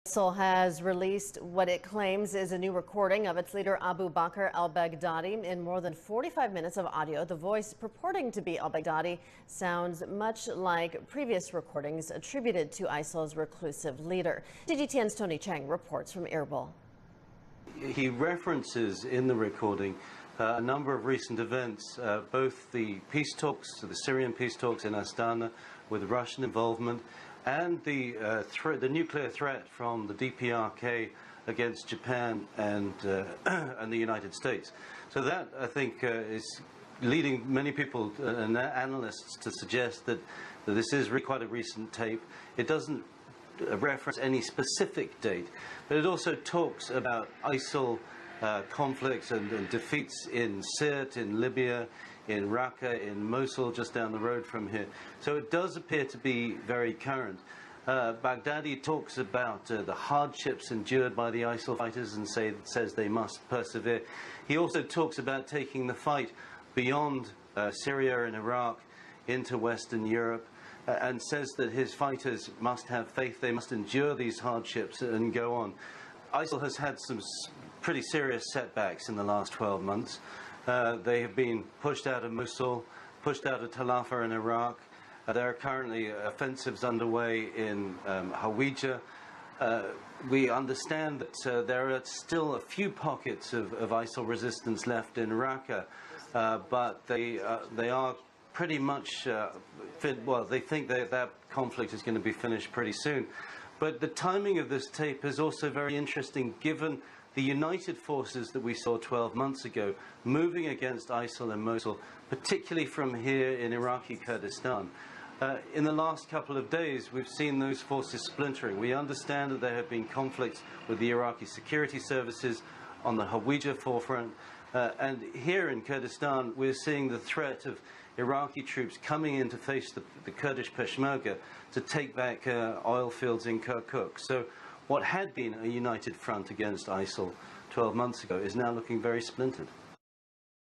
ISIL has released what it claims is a new recording of its leader Abu Bakr al-Baghdadi. In more than 45 minutes of audio, the voice purporting to be al-Baghdadi sounds much like previous recordings attributed to ISIL's reclusive leader. DGTN's Tony Chang reports from Erbil. He references in the recording a number of recent events, both the peace talks, the Syrian peace talks in Astana with Russian involvement, and the nuclear threat from the DPRK against Japan and the United States. So that, I think, is leading many people and analysts to suggest that this is really quite a recent tape. It doesn't reference any specific date, but it also talks about ISIL conflicts and defeats in Sirte, in Libya, in Raqqa, in Mosul, just down the road from here. So it does appear to be very current. Baghdadi talks about the hardships endured by the ISIL fighters and says they must persevere. He also talks about taking the fight beyond Syria and Iraq into Western Europe, and says that his fighters must have faith, they must endure these hardships and go on. ISIL has had some pretty serious setbacks in the last 12 months. They have been pushed out of Mosul, pushed out of Tal Afar in Iraq. There are currently offensives underway in Hawija. We understand that there are still a few pockets of ISIL resistance left in Raqqa, but they are pretty much, well, they think that conflict is going to be finished pretty soon. But the timing of this tape is also very interesting, given the united forces that we saw 12 months ago moving against ISIL in Mosul, particularly from here in Iraqi Kurdistan. In the last couple of days, we've seen those forces splintering. We understand that there have been conflicts with the Iraqi security services on the Hawija forefront. And here in Kurdistan, we're seeing the threat of Iraqi troops coming in to face the Kurdish Peshmerga to take back oil fields in Kirkuk. So what had been a united front against ISIL 12 months ago is now looking very splintered.